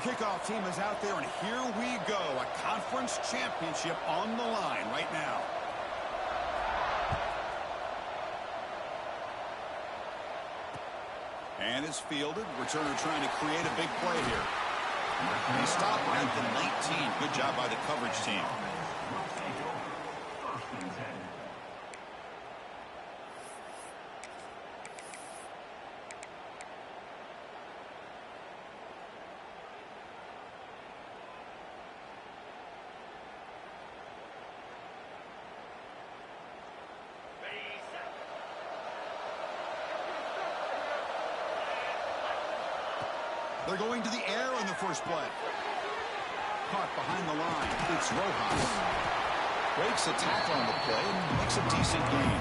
kickoff team is out there, and here we go. A conference championship on the line right now. And it's fielded. Returner trying to create a big play here. They stop at the 19. Good job by the coverage team. They're going to the air on the first play. Caught behind the line. It's Rojas. Breaks a tackle on the play and makes a decent gain.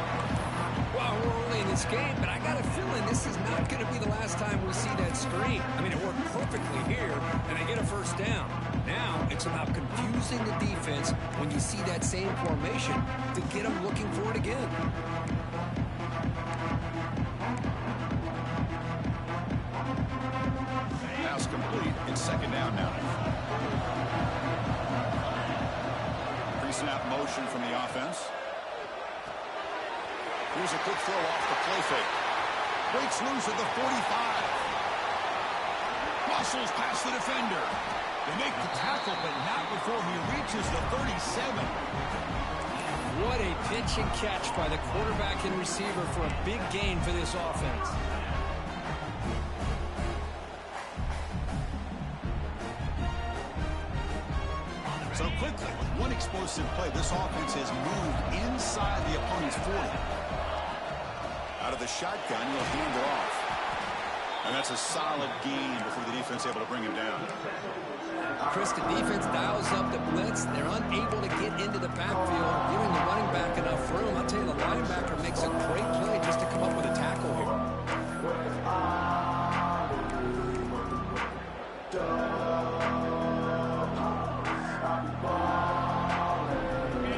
Well, we're early in this game, but I got a feeling this is not going to be the last time we see that screen. I mean, it worked perfectly here, and they get a first down. Now it's about confusing the defense when you see that same formation to get them looking for it again. Pass complete. It's second down now. Pre-snap motion from the offense. Here's a quick throw off the play fake. Breaks loose at the 45. Muscles past the defender. They make the tackle, but not before he reaches the 37. What a pitch and catch by the quarterback and receiver for a big gain for this offense. So quickly, with one explosive play, this offense has moved inside the opponent's 40. Out of the shotgun, he'll hand it off. And that's a solid gain before the defense able to bring him down. Chris, the defense dials up the blitz. They're unable to get into the backfield, giving the running back enough room. I'll tell you, the linebacker makes a great play just to come up with a tackle here.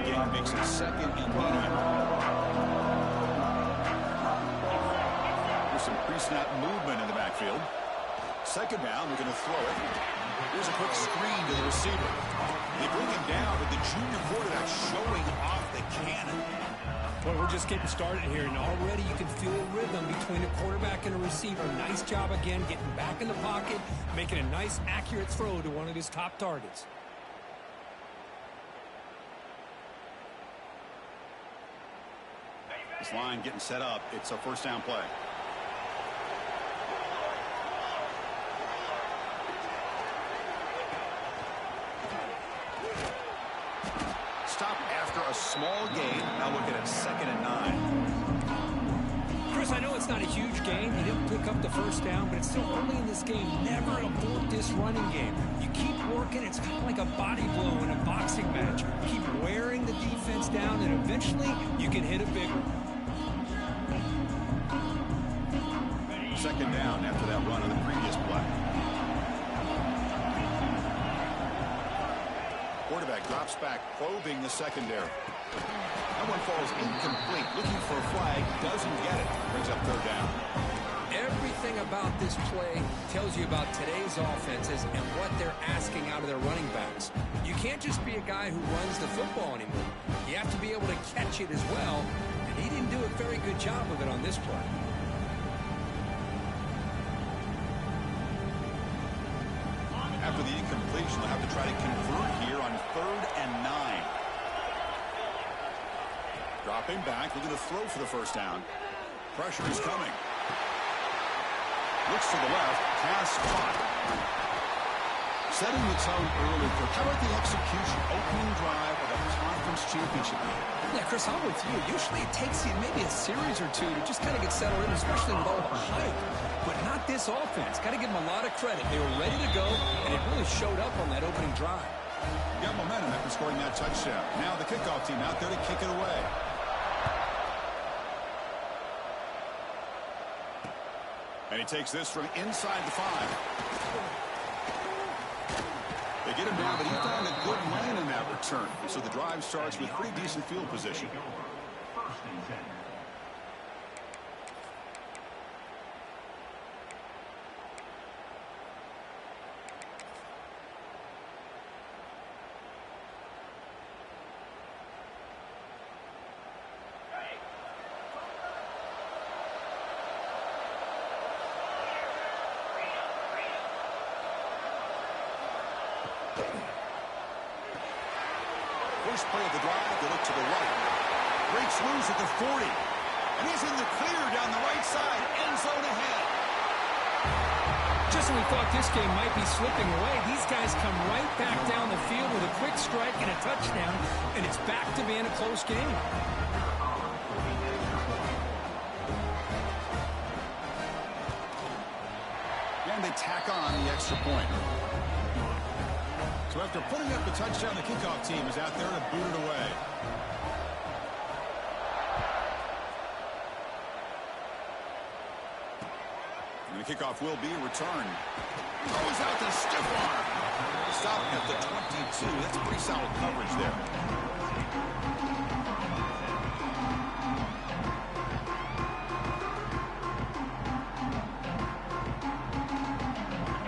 Again, makes it second and medium. There's some pre-snap movement in the backfield. Second down, they're going to throw it. Here's a quick screen to the receiver. They bring him down, but the junior quarterback showing off the cannon. Well, we're just getting started here, and already you can feel a rhythm between a quarterback and a receiver. Nice job again, getting back in the pocket, making a nice, accurate throw to one of his top targets. This line getting set up. It's a first down play. Stop after a small gain. Now looking at second and 9. Chris, I know it's not a huge gain. He didn't pick up the first down, but it's still early in this game. Never abort this running game. You keep working. It's kind of like a body blow in a boxing match. Keep wearing the defense down, and eventually you can hit a big one. Second down after that run on the previous play. Quarterback drops back, probing the secondary. That one falls incomplete. Looking for a flag, doesn't get it. Brings up third down. Everything about this play tells you about today's offenses and what they're asking out of their running backs. You can't just be a guy who runs the football anymore. You have to be able to catch it as well, and he didn't do a very good job of it on this play. After the incompletion, they'll have to try to convert here on third and 9. Dropping back, looking to throw for the first down. Pressure is coming. Looks to the left, pass caught. Setting the tone early. How about the execution? Opening drive of a conference championship game. Yeah, Chris, I'm with you. Usually it takes you maybe a series or two to just kind of get settled in, especially with all the hype. But not this offense. Got to give them a lot of credit. They were ready to go, and it really showed up on that opening drive. Got momentum after scoring that touchdown. Now the kickoff team out there to kick it away. And he takes this from inside the 5. They get him down, but he found a good lane in that return. So the drive starts with pretty decent field position. first play of the drive, they look to the right. Breaks loose at the 40. And he's in the clear down the right side. End zone ahead. Just when we thought this game might be slipping away, these guys come right back down the field with a quick strike and a touchdown, and it's back to being a close game. And they tack on the extra point. So after putting up the touchdown, the kickoff team is out there to boot it away. And the kickoff will be returned. Throws out the stiff arm. Stopping at the 22. That's pretty solid coverage there.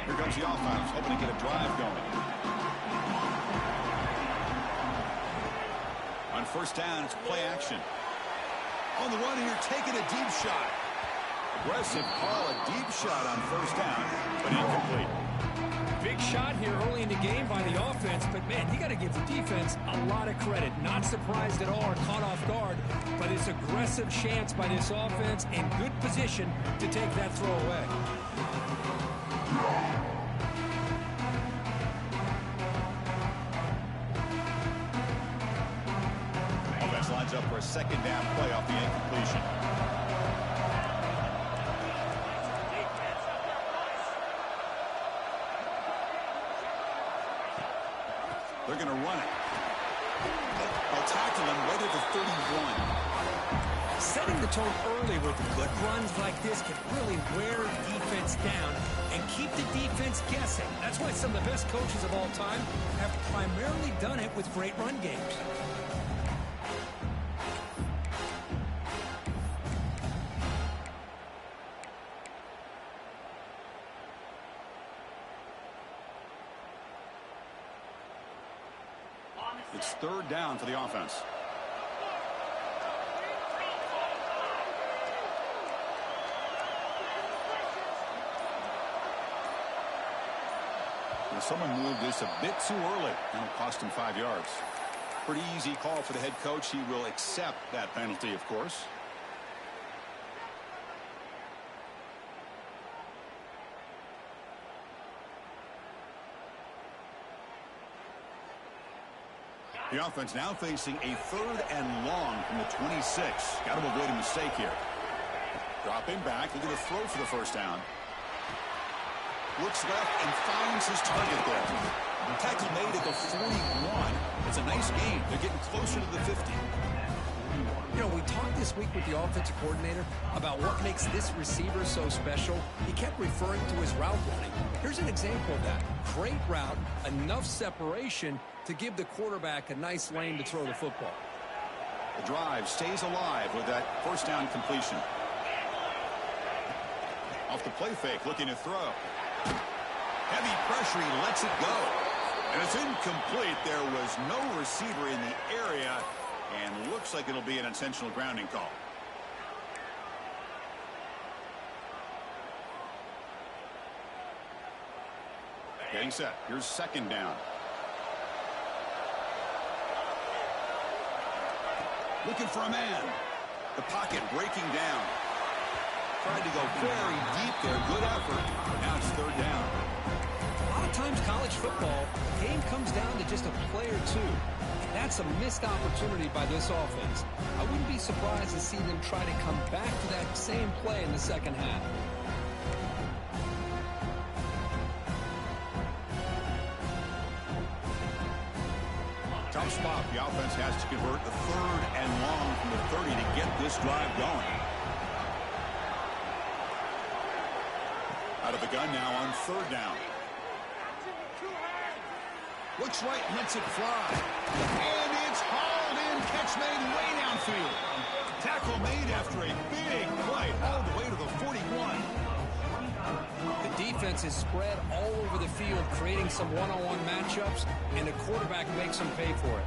Here comes the offense, hoping to get a drive going. On first down, it's play action. On the run here, taking a deep shot. Aggressive call, a deep shot on first down, but incomplete. Big shot here early in the game by the offense, but man, you got to give the defense a lot of credit. Not surprised at all or caught off guard, but it's aggressive chance by this offense in good position to take that throw away. Offense lines up for a second down play off the incompletion. They're going to run it. They'll tackle him right at the 31. Setting the tone early with good runs like this can really wear defense down and keep the defense guessing. That's why some of the best coaches of all time have primarily done it with great run games. It's third down for the offense. Well, someone moved this a bit too early. That'll cost him 5 yards. Pretty easy call for the head coach. He will accept that penalty, of course. The offense now facing a third and long from the 26. Got to avoid a mistake here. Dropping back, looking to throw for the first down. Looks left and finds his target there. Tackle made at the 41. It's a nice game. They're getting closer to the 50. You know, we talked this week with the offensive coordinator about what makes this receiver so special. He kept referring to his route running. Here's an example of that. Great route, enough separation to give the quarterback a nice lane to throw the football. The drive stays alive with that first down completion. Off the play fake, looking to throw. Heavy pressure, he lets it go. And it's incomplete. There was no receiver in the area, and looks like it'll be an intentional grounding call. Getting set. Here's second down. Looking for a man. The pocket breaking down. Tried to go very deep there. Good effort. Now it's third down. A lot of times college football, the game comes down to just a play or two. That's a missed opportunity by this offense. I wouldn't be surprised to see them try to come back to that same play in the second half. Tough spot. The offense has to convert the third and long from the 30 to get this drive going. Out of the gun now on third down. Looks right, lets it fly. And it's hauled in. Catch made way downfield. Tackle made after a big play all the way to the 41. The defense is spread all over the field, creating some one-on-one matchups, and the quarterback makes them pay for it.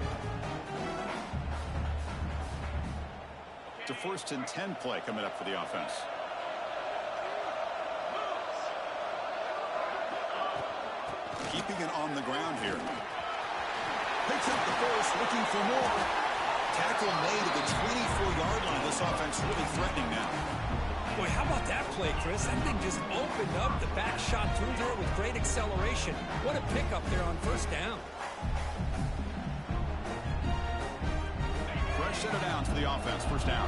It's a first and 10 play coming up for the offense. Keeping it on the ground here. Picks took the first, looking for more. Tackle made at the 24-yard line. This offense really threatening now. Boy, how about that play, Chris? That thing just opened up. The back shot through there with great acceleration. What a pickup there on first down. Fresh set of downs for the offense. First down.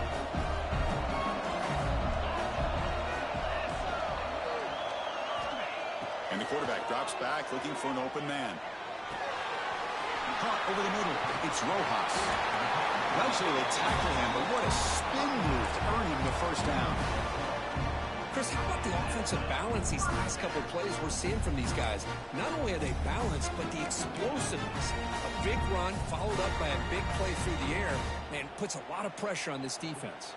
And the quarterback drops back, looking for an open man. Caught over the middle. It's Rojas. Eventually they tackle him, but what a spin move to earn him the first down. Chris, how about the offensive balance these last couple of plays we're seeing from these guys? Not only are they balanced, but the explosiveness. A big run followed up by a big play through the air, man, puts a lot of pressure on this defense.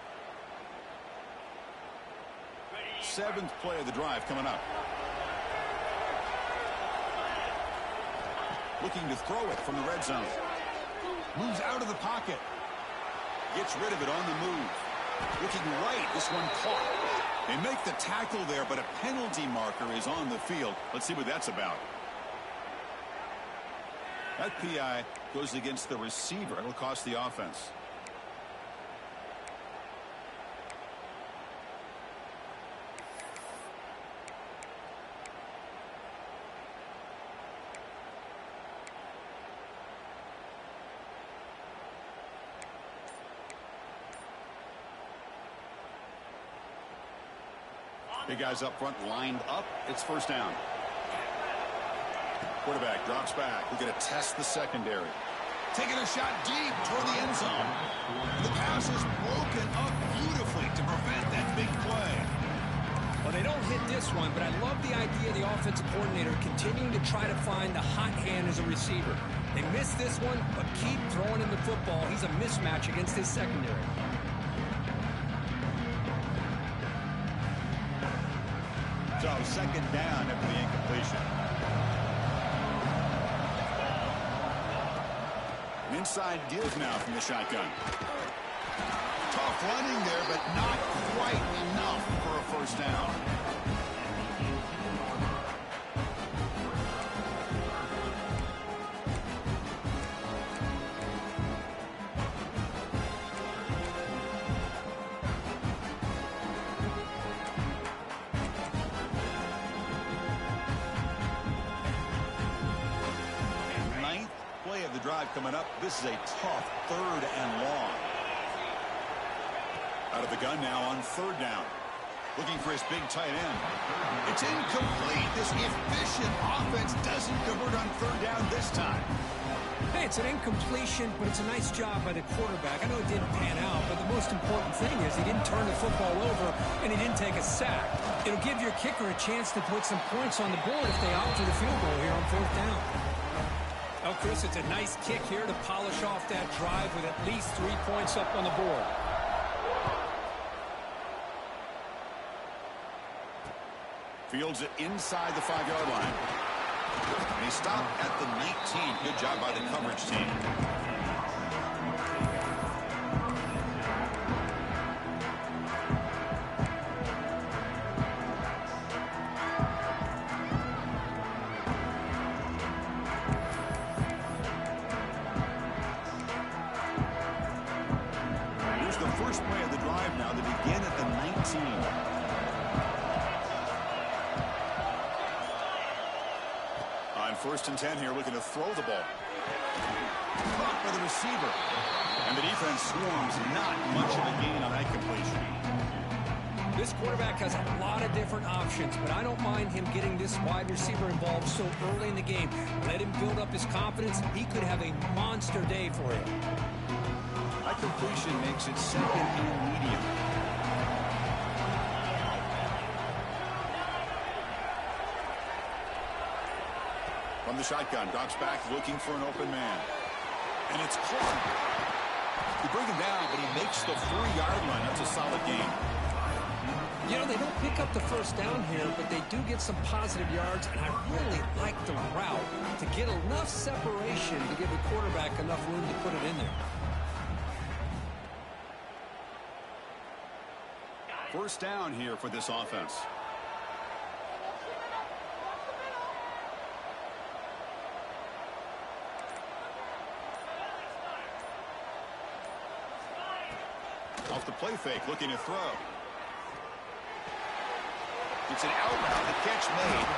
Seventh play of the drive coming up. Looking to throw it from the red zone. Moves out of the pocket. Gets rid of it on the move. Looking right. This one caught. They make the tackle there, but a penalty marker is on the field. Let's see what that's about. That PI goes against the receiver. It'll cost the offense. Big guys up front lined up. It's first down. Quarterback drops back. We're going to test the secondary. Taking a shot deep toward the end zone. The pass is broken up beautifully to prevent that big play. Well, they don't hit this one, but I love the idea of the offensive coordinator continuing to try to find the hot hand as a receiver. They missed this one, but keep throwing him the football. He's a mismatch against his secondary. So second down after the incompletion. An inside give now from the shotgun. Tough running there, but not quite enough for a first down. Drive coming up. This is a tough third and long. Out of the gun now on third down. Looking for his big tight end. It's incomplete. This efficient offense doesn't convert on third down this time. Hey, it's an incompletion, but it's a nice job by the quarterback. I know it didn't pan out, but the most important thing is he didn't turn the football over and he didn't take a sack. It'll give your kicker a chance to put some points on the board if they opt for the field goal here on fourth down. Oh, Chris, it's a nice kick here to polish off that drive with at least 3 points up on the board. Fields it inside the 5-yard line. And he stopped at the 19. Good job by the coverage team. First play of the drive now. They begin at the 19. On first and 10 here, looking to throw the ball. Caught by the receiver. And the defense swarms. Not much of a gain on that completion. This quarterback has a lot of different options, but I don't mind him getting this wide receiver involved so early in the game. Let him build up his confidence. He could have a monster day for him. That completion makes it second and medium. From the shotgun, drops back, looking for an open man. And it's caught. You bring him down, but he makes the 4-yard line. That's a solid game. You know, they don't pick up the first down here, but they do get some positive yards, and I really like the route to get enough separation to give the quarterback enough room to put it in there. First down here for this offense. Off the play fake, looking to throw. It's an out route, the catch made.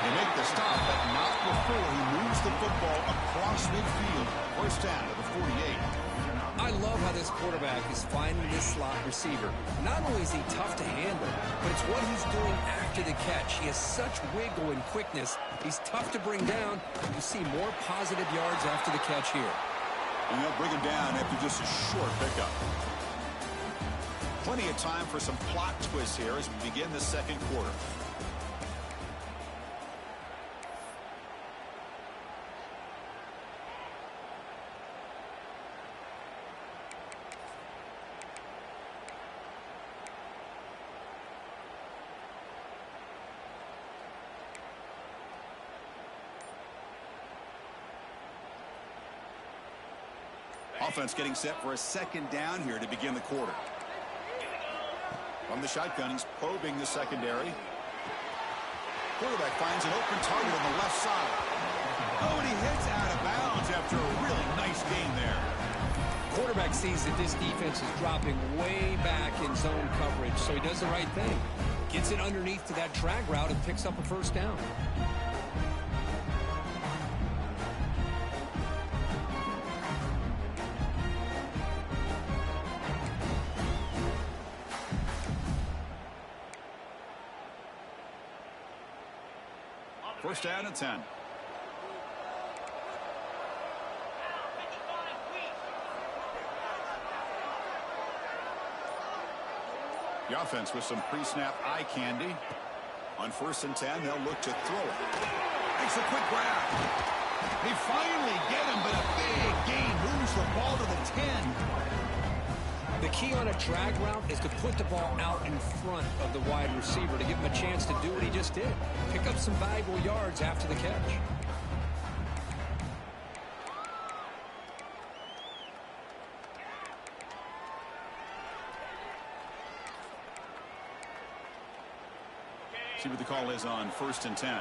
They make the stop, but not before he moves the football across midfield. First down to the 48. I love how this quarterback is finding this slot receiver. Not only is he tough to handle, but it's what he's doing after the catch. He has such wiggle and quickness. He's tough to bring down. You see more positive yards after the catch here. And they'll bring him down after just a short pickup. Plenty of time for some plot twists here as we begin the second quarter. Offense getting set for a second down here to begin the quarter. From the shotgun, he's probing the secondary. Quarterback finds an open target on the left side. Oh, and he hits out of bounds after a really nice gain there. Quarterback sees that this defense is dropping way back in zone coverage, so he does the right thing. Gets it underneath to that drag route and picks up a first down. First down and 10. The offense with some pre-snap eye candy. On first and 10, they'll look to throw it. Makes a quick grab. They finally get him, but a big gain moves the ball to the 10. The key on a drag route is to put the ball out in front of the wide receiver to give him a chance to do what he just did. Pick up some valuable yards after the catch. See what the call is on first and 10.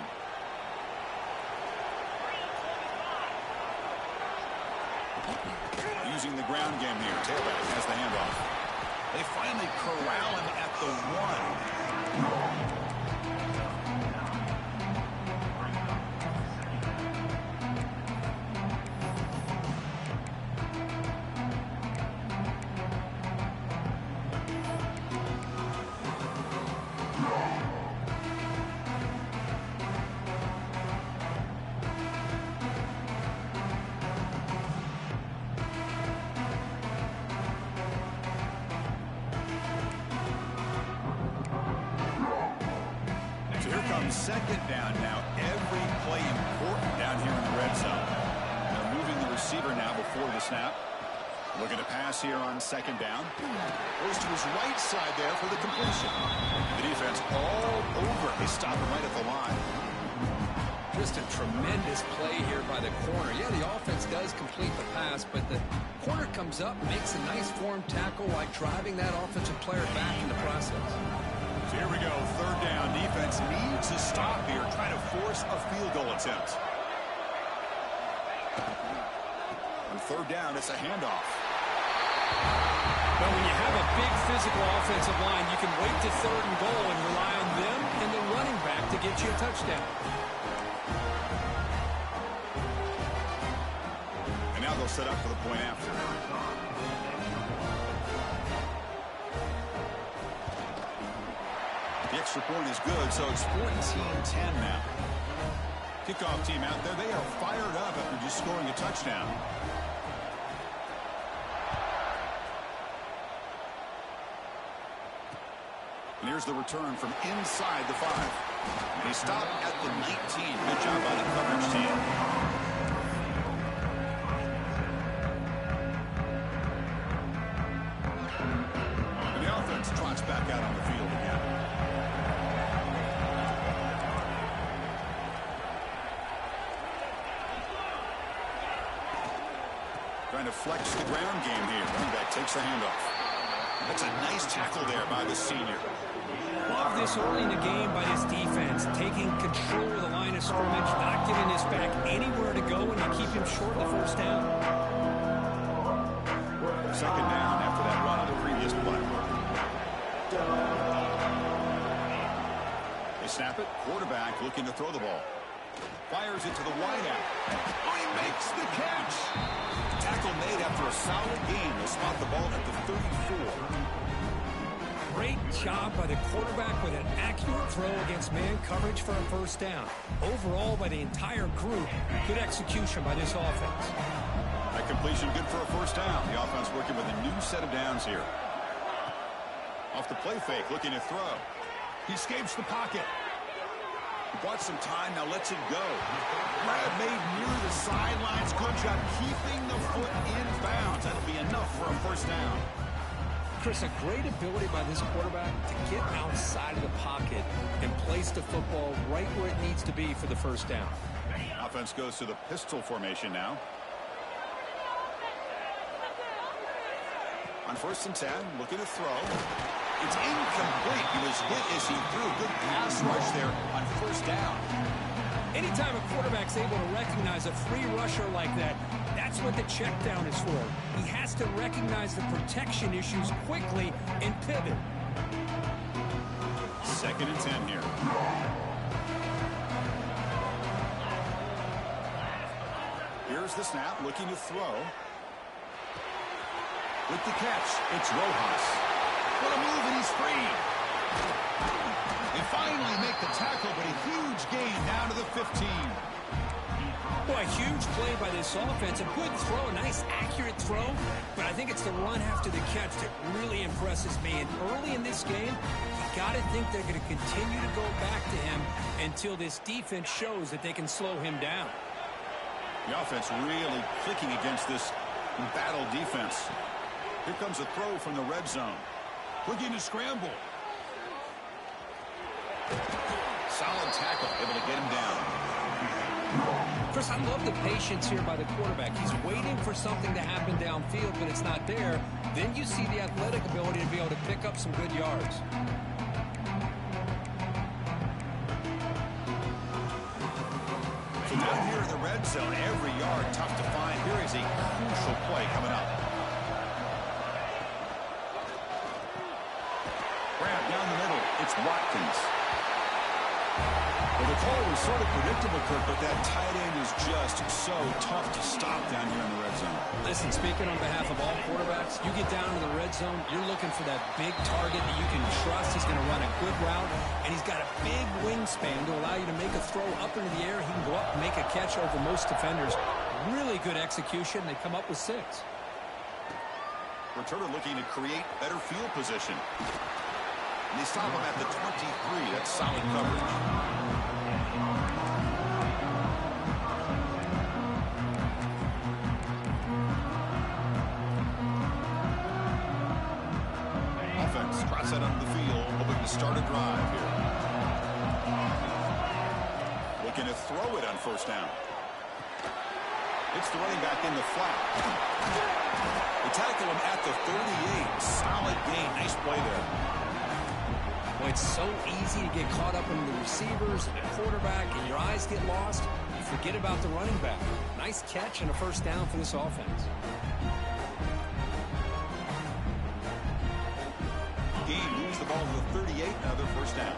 Using the ground game here. Tailback has the handoff. They finally corral him at the 1. Second down now. Every play important down here in the red zone. They're moving the receiver now before the snap. Looking to pass here on second down. Goes to his right side there for the completion. The defense all over. They stop him right at the line. Just a tremendous play here by the corner. Yeah, the offense does complete the pass, but the corner comes up, makes a nice form tackle while driving that offensive player back in the process. So here we go, third down. Defense needs a stop here, trying to force a field goal attempt. On third down, it's a handoff. But when you have a big physical offensive line, you can wait to third and goal and rely on them and the running back to get you a touchdown. And now they'll set up for the point after. The extra point is good, so it's 14-10 now. Kickoff team out there, they are fired up after just scoring a touchdown. And here's the return from inside the 5. And he stopped at the 19. Good job by the coverage team. And the offense trots back out on the field again. Trying to flex the ground game here. Running back takes the handoff. That's a nice tackle there by the senior. Love this early in the game by this defense, taking control of the line of scrimmage, not giving this back anywhere to go, and you keep him short of the first down. Second down after that run on the previous snap it. Quarterback looking to throw the ball. Fires it to the wideout. Oh, he makes the catch. Tackle made after a solid gain. They'll spot the ball at the 34. Great job by the quarterback with an accurate throw against man coverage for a first down. Overall, by the entire group, good execution by this offense. That completion good for a first down. The offense working with a new set of downs here. Off the play fake, looking to throw. He escapes the pocket. He bought some time, now lets it go. Grab made near the sidelines. Good job keeping the foot in bounds. That'll be enough for a first down. Chris, a great ability by this quarterback to get outside of the pocket and place the football right where it needs to be for the first down. Offense goes to the pistol formation now. On 1st and 10, looking to throw. It's incomplete. He was hit as he threw a good pass rush there on 1st down. Anytime a quarterback's able to recognize a free rusher like that, that's what the check down is for. He has to recognize the protection issues quickly and pivot. 2nd and 10 here. Here's the snap, looking to throw. With the catch, it's Rojas. What a move, and he's free. They finally make the tackle, but a huge gain down to the 15. Boy, a huge play by this offense. A good throw, a nice accurate throw. But I think it's the run after the catch that really impresses me. And early in this game, you got to think they're going to continue to go back to him until this defense shows that they can slow him down. The offense really clicking against this battle defense. Here comes a throw from the red zone. Looking to scramble. Solid tackle, able to get him down. Chris, I love the patience here by the quarterback. He's waiting for something to happen downfield, but it's not there. Then you see the athletic ability to be able to pick up some good yards. So down here in the red zone, every yard tough to find. Here is a crucial play coming up. Grab down the middle. It's Watkins. Well, the call was sort of predictable, Kirk, but that tight end is just so tough to stop down here in the red zone. Listen, speaking on behalf of all quarterbacks, you get down to the red zone, you're looking for that big target that you can trust. He's going to run a good route, and he's got a big wingspan to allow you to make a throw up into the air. He can go up and make a catch over most defenders. Really good execution. They come up with 6. Returner looking to create better field position. And they stop him at the 23. That's solid coverage. Offense cross that onto the field, hoping to start a drive here. Looking to throw it on 1st down. It's the running back in the flat. They tackle him at the 38. Solid gain. Nice play there. Well, it's so easy to get caught up in the receivers and the quarterback, and your eyes get lost. You forget about the running back. Nice catch and a 1st down for this offense. Gain moves the ball to the 38. Another 1st down.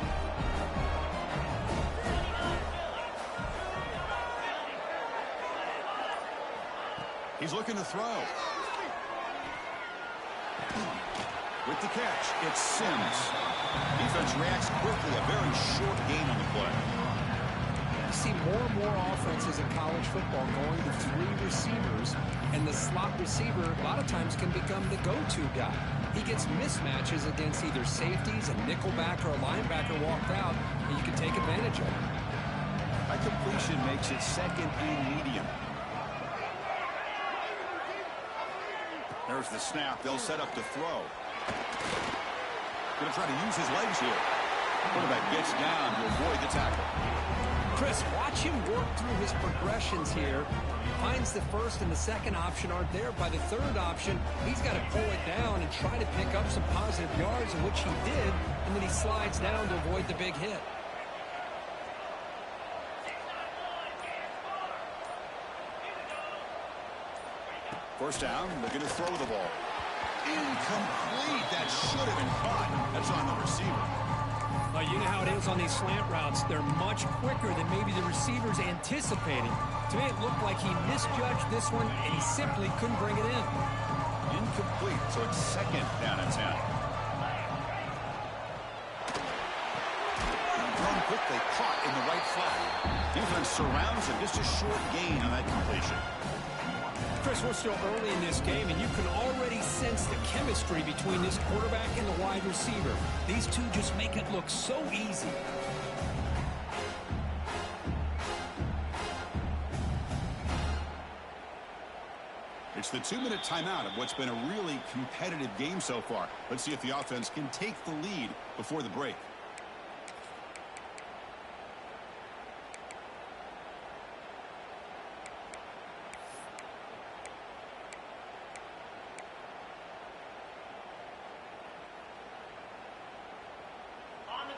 He's looking to throw. With the catch, it's Sims. Defense reacts quickly. A very short gain on the play. You see more and more offenses in college football going to 3 receivers, and the slot receiver a lot of times can become the go-to guy. He gets mismatches against either safeties, a nickelback, or a linebacker walked out, and you can take advantage of it. That completion makes it 2nd and medium. There's the snap. They'll set up to throw. Going to try to use his legs here. Quarterback gets down to avoid the tackle. Chris, watch him work through his progressions here. Finds the 1st and the 2nd option aren't there. By the 3rd option, he's got to pull it down and try to pick up some positive yards, in which he did, and then he slides down to avoid the big hit. First down, looking to throw the ball. Incomplete. That should have been caught. That's on the receiver. You know how it is on these slant routes. They're much quicker than maybe the receivers anticipating. To me, it looked like he misjudged this one, and he simply couldn't bring it in. Incomplete, so it's second down and 10. Thrown quickly, caught in the right flat. Defense surrounds him, just a short gain on that completion. Chris, we're still early in this game, and you can already sense the chemistry between this quarterback and the wide receiver. These two just make it look so easy. It's the 2-minute timeout of what's been a really competitive game so far. Let's see if the offense can take the lead before the break.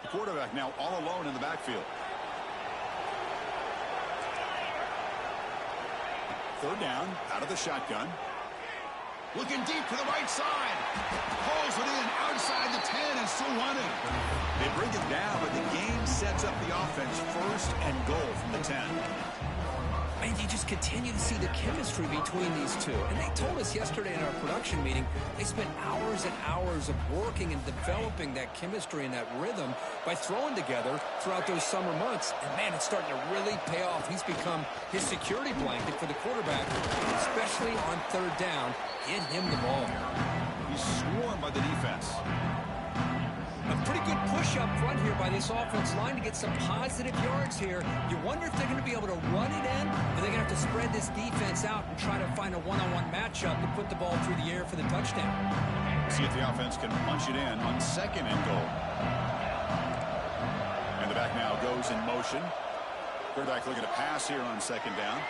The quarterback now all alone in the backfield. Third down, out of the shotgun. Looking deep to the right side. Pulls it in outside the 10 and still running. They bring it down, but the game sets up the offense first and goal from the 10. And you just continue to see the chemistry between these two. And they told us yesterday in our production meeting, they spent hours and hours of working and developing that chemistry and that rhythm by throwing together throughout those summer months. And, man, it's starting to really pay off. He's become his security blanket for the quarterback, especially on third down. Get him the ball. He's swarmed by the defense. A pretty good push up front here by this offense line to get some positive yards here. You wonder if they're going to be able to run it in, or they're going to have to spread this defense out and try to find a one-on-one matchup to put the ball through the air for the touchdown. See if the offense can punch it in on second and goal. And the back now goes in motion. Quarterback looking to pass here on second down.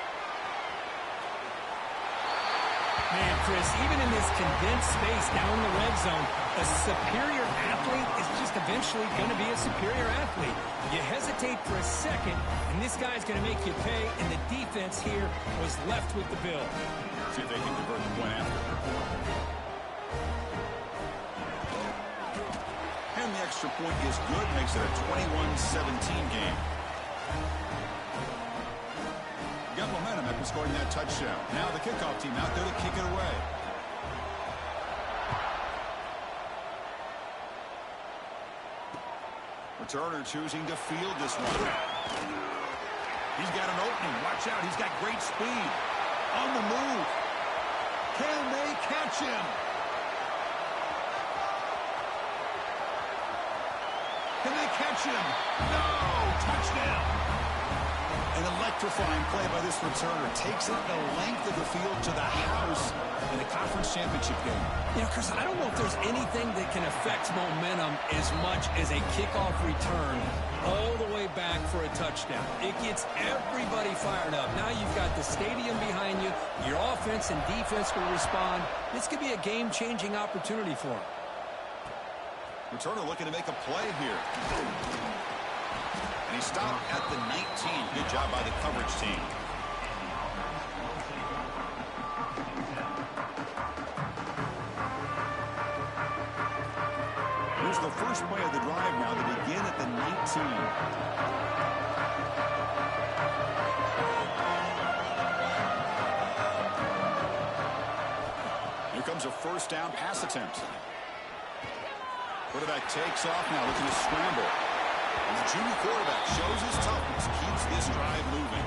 Man, Chris, even in this condensed space down in the red zone, a superior athlete is just eventually going to be a superior athlete. You hesitate for a second, and this guy's going to make you pay, and the defense here was left with the bill. See if they can convert the point after. And the extra point is good, makes it a 21-17 game. Got momentum after scoring that touchdown. Now the kickoff team out there to kick it away. Returner choosing to field this one. He's got an opening. Watch out. He's got great speed. On the move. Can they catch him? Can they catch him? No! Touchdown! An electrifying play by this returner. Takes it the length of the field to the house in the conference championship game. You know, Chris, I don't know if there's anything that can affect momentum as much as a kickoff return all the way back for a touchdown. It gets everybody fired up. Now you've got the stadium behind you. Your offense and defense will respond. This could be a game-changing opportunity for him. Returner looking to make a play here. And he stopped at the 19. Good job by the coverage team. Here's the first play of the drive now to begin at the 19. Here comes a first down pass attempt. Quarterback takes off now, looking to scramble. And the junior quarterback shows his toughness, keeps this drive moving.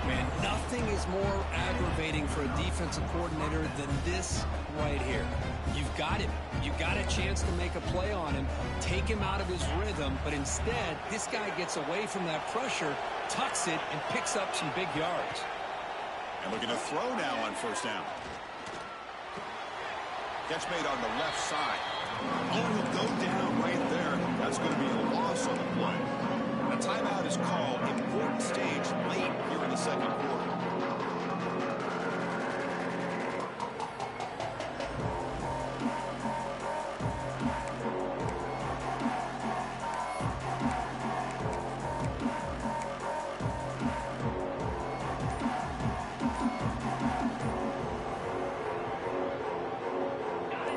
Man, nothing is more aggravating for a defensive coordinator than this right here. You've got him. You've got a chance to make a play on him, take him out of his rhythm, but instead, this guy gets away from that pressure, tucks it, and picks up some big yards. And looking to throw now on first down. Catch made on the left side. Oh, he'll go down right there. That's going to be a loss on the play. A timeout is called. Important stage late here in the second quarter.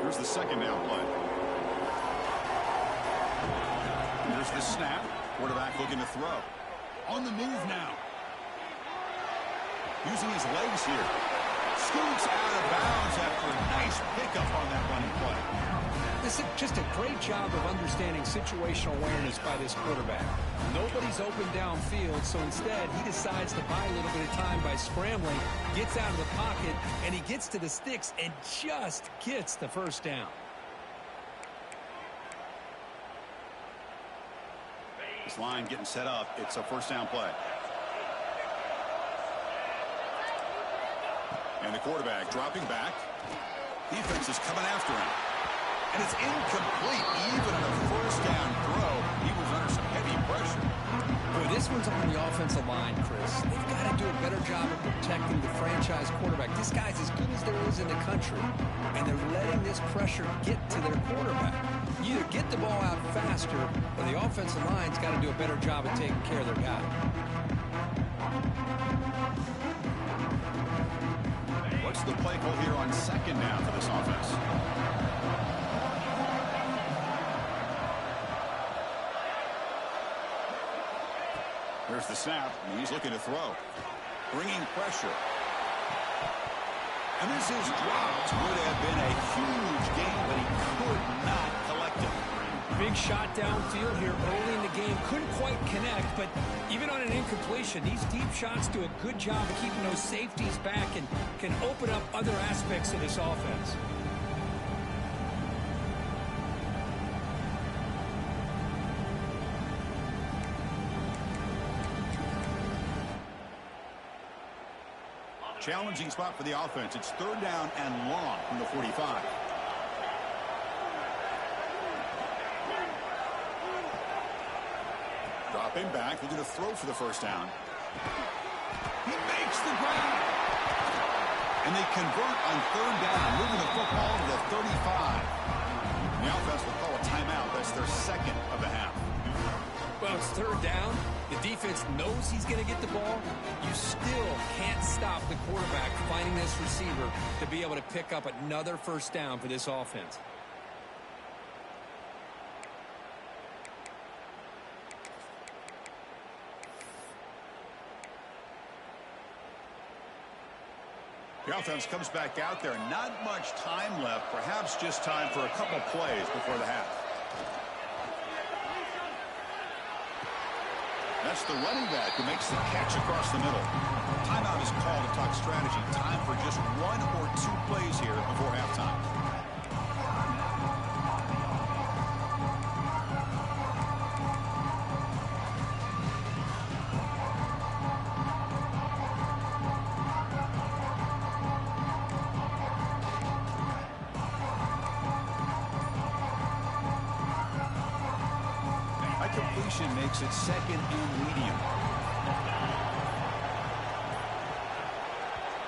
Here's the second down play. Here's the snap. Quarterback looking to throw. On the move now. Using his legs here. Scoots out of bounds after a nice pickup on that running play. This is just a great job of understanding situational awareness by this quarterback. Nobody's open downfield, so instead he decides to buy a little bit of time by scrambling, gets out of the pocket, and he gets to the sticks and just gets the first down. This line getting set up. It's a first down play. And the quarterback dropping back. Defense is coming after him. And it's incomplete. Even on a first down throw, he was under some heavy pressure. Boy, this one's on the offensive line, Chris. They've got to do a better job of protecting the franchise quarterback. This guy's as good as there is in the country, and they're letting this pressure get to their quarterback. You either get the ball out faster, or the offensive line's got to do a better job of taking care of their guy. What's the play call here on second down for this offense? Here's the snap, and he's looking to throw. Bringing pressure. And this is dropped. Would have been a huge gain, but he could not collect it. Big shot downfield here early in the game. Couldn't quite connect, but even on an incompletion, these deep shots do a good job of keeping those safeties back and can open up other aspects of this offense. Challenging spot for the offense. It's third down and long from the 45. Dropping back, looking to throw for the first down. He makes the grab. And they convert on third down, moving the football to the 35. The offense will call a timeout. That's their second of the half. Well, it's third down. The defense knows he's going to get the ball. You still can't stop the quarterback finding this receiver to be able to pick up another first down for this offense. The offense comes back out there. Not much time left. Perhaps just time for a couple plays before the half. That's the running back who makes the catch across the middle. Timeout is called to talk strategy. Time for just one or two plays here before halftime. Makes it second and medium.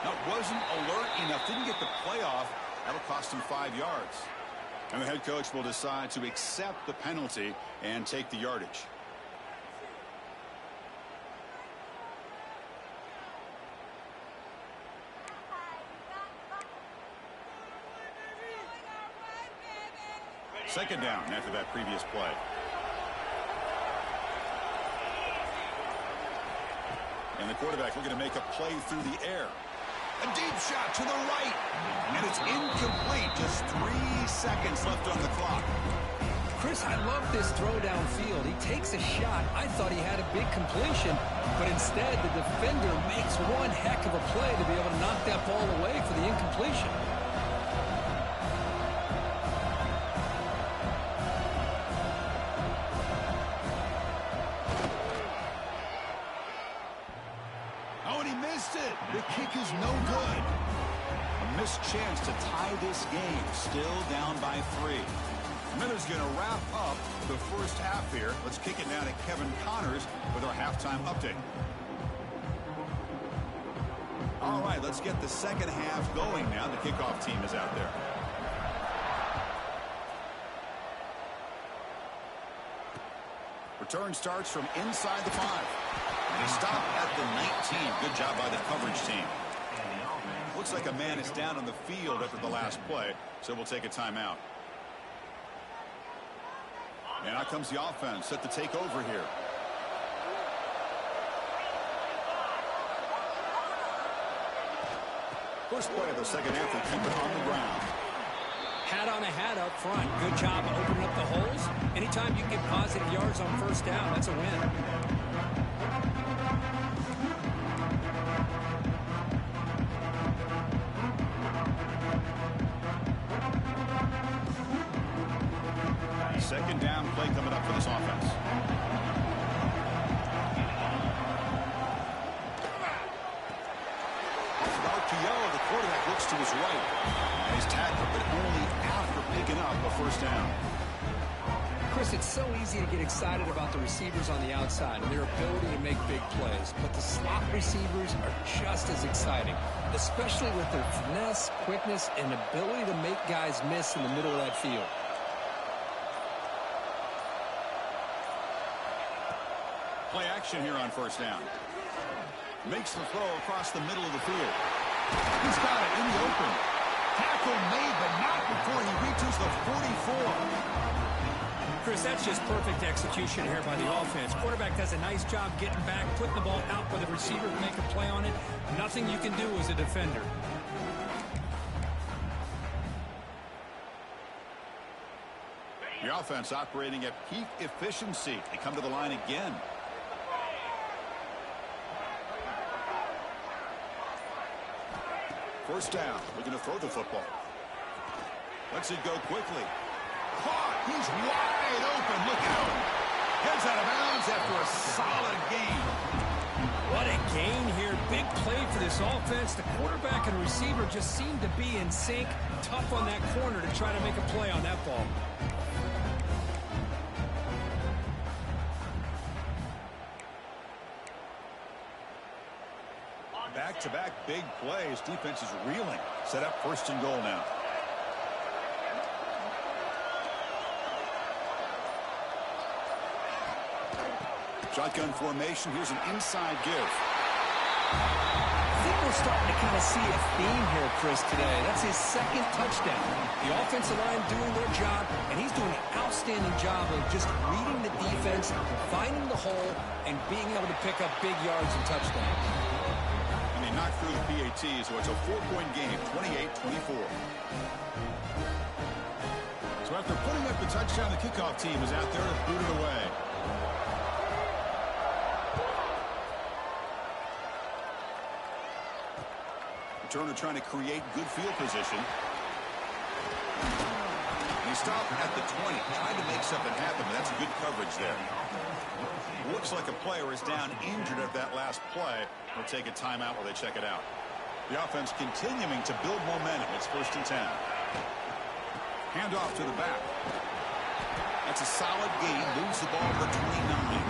Now, wasn't alert enough. Didn't get the play off. That'll cost him 5 yards. And the head coach will decide to accept the penalty and take the yardage. Second down after that previous play. And the quarterback looking to make a play through the air. A deep shot to the right. And it's incomplete. Just 3 seconds left on the clock. Chris, I love this throw downfield. He takes a shot. I thought he had a big completion, but instead the defender makes one heck of a play to be able to knock that ball away for the incompletion. The kick is no good. A missed chance to tie this game. Still down by 3. Miller's going to wrap up the first half here. Let's kick it now to Kevin Connors with our halftime update. All right, let's get the second half going now. The kickoff team is out there. Return starts from inside the 5. They stop at the 19. Good job by the coverage team. Looks like a man is down on the field after the last play, so we'll take a timeout. And out comes the offense set to take over here. First play of the second half, they keep it on the ground. Hat on a hat up front. Good job of opening up the holes. Anytime you can get positive yards on first down, that's a win. Second down play coming up for this offense. RPO, the quarterback looks to his right. And he's tackled, but only after picking up a first down. Chris, it's so easy to get excited about the receivers on the outside and their ability to make big plays. But the slot receivers are just as exciting, especially with their finesse, quickness, and ability to make guys miss in the middle of that field. Play action here on first down. Makes the throw across the middle of the field. He's got it in the open. Tackle made, but not before he reaches the 44. Chris, that's just perfect execution here by the offense. Quarterback does a nice job getting back, putting the ball out where the receiver can make a play on it. Nothing you can do as a defender. The offense operating at peak efficiency. They come to the line again. First down, looking to throw the football. Lets it go quickly. Caught, he's wide open, look out. Heads out of bounds after a solid gain. What a gain here, big play for this offense. The quarterback and receiver just seem to be in sync. Tough on that corner to try to make a play on that ball. Back-to-back big plays. Defense is reeling. Set up first and goal now. Shotgun formation. Here's an inside give. I think we're starting to kind of see a theme here, Chris, today. That's his second touchdown. The offensive line doing their job, and he's doing an outstanding job of just reading the defense, finding the hole, and being able to pick up big yards and touchdowns. Knocked through the PAT, so it's a 4-point game, 28-24. So after putting up the touchdown, the kickoff team is out there to boot it away. Returner trying to create good field position. And he stopped at the 20, trying to make something happen, but that's good coverage there. Looks like a player is down injured at that last play. We'll take a timeout while they check it out. The offense continuing to build momentum. It's first and 10. Handoff to the back. That's a solid gain. Moves the ball to the 29.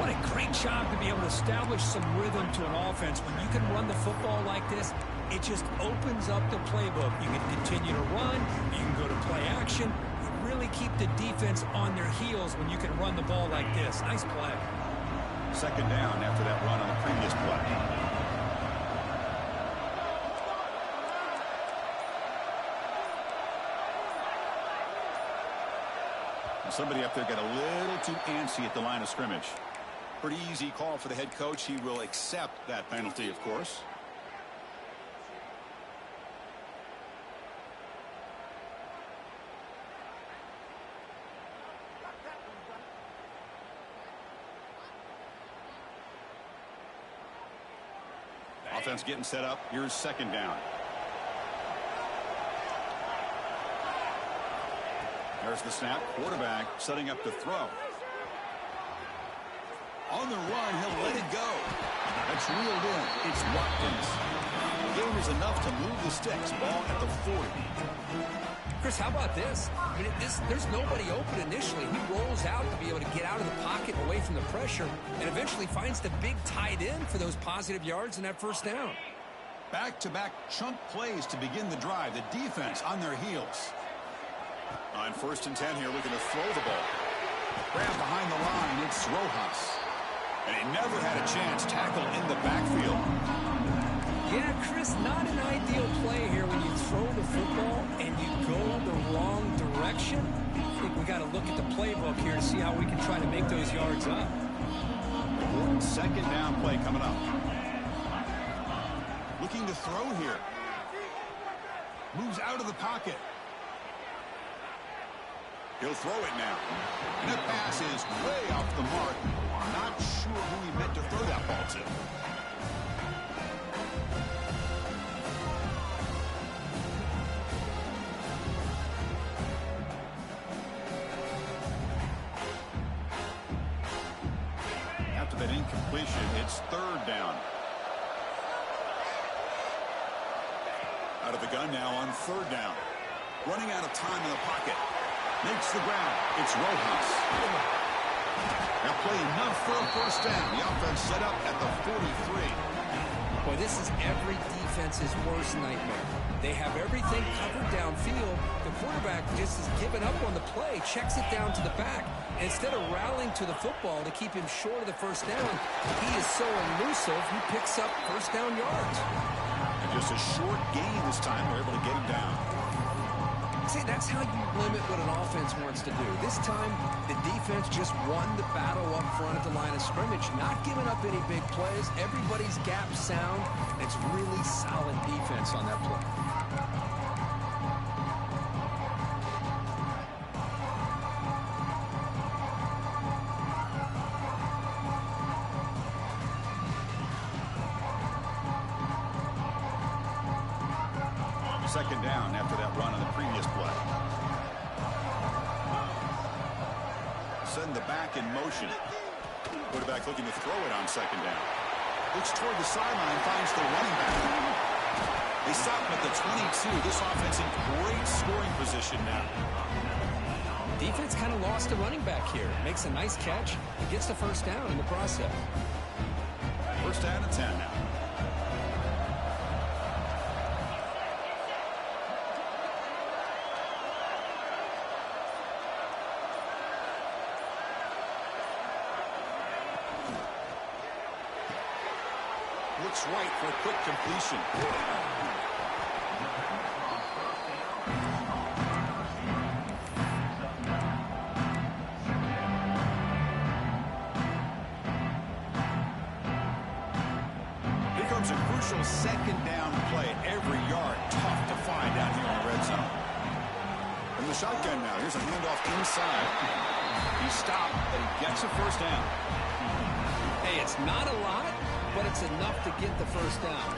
What a great job to be able to establish some rhythm to an offense. When you can run the football like this, it just opens up the playbook. You can continue to run. You can go to play action. You really keep the defense on their heels when you can run the ball like this. Nice play. Second down after that run on the previous play. Somebody up there got a little too antsy at the line of scrimmage. Pretty easy call for the head coach. He will accept that penalty, of course. Offense getting set up. Here's second down. There's the snap. Quarterback setting up to throw. On the run, he'll let it go. That's reeled in. It's Watkins. The game is enough to move the sticks. Ball at the 40. Chris, how about this? I mean, there's nobody open initially. He rolls out to be able to get out of the pocket away from the pressure and eventually finds the big tight end for those positive yards and that first down. Back-to-back chunk plays to begin the drive. The defense on their heels. On first and 10 here, looking to throw the ball. Grab behind the line, it's Rojas. And he never had a chance. Tackle in the backfield. Yeah, Chris, not an ideal play here when you throw the football and you go the wrong direction. I think we got to look at the look here to see how we can try to make those yards up. Important second down play coming up. Looking to throw here. Moves out of the pocket. He'll throw it now. And that pass is way off the mark. Not sure who he meant to throw that ball to. After that incompletion, it's third down. Out of the gun now on third down. Running out of time in the pocket. Makes the ground. It's Rojas. Now play enough for a first down. The offense set up at the 43. Boy, this is every defense's worst nightmare. They have everything covered downfield. The quarterback just is giving up on the play, checks it down to the back. Instead of rallying to the football to keep him short of the first down, he is so elusive, he picks up first down yards. And just a short gain this time. They're able to get him down. See, that's how you limit what an offense wants to do. This time, the defense just won the battle up front at the line of scrimmage, not giving up any big plays. Everybody's gap sound. It's really solid defense on that play. Second down after that run on the previous play. Send the back in motion. Quarterback looking to throw it on second down. Looks toward the sideline, finds the running back. They stop him at the 22. This offense in great scoring position now. Defense kind of lost a running back here. Makes a nice catch and gets the first down in the process. First down and 10 now. Looks right for a quick completion. Here comes a crucial second down play. Every yard tough to find down here in the red zone. From the shotgun now, here's a handoff inside. He stopped, but he gets a first down. Hey, it's not a lot, but it's enough to get the first down.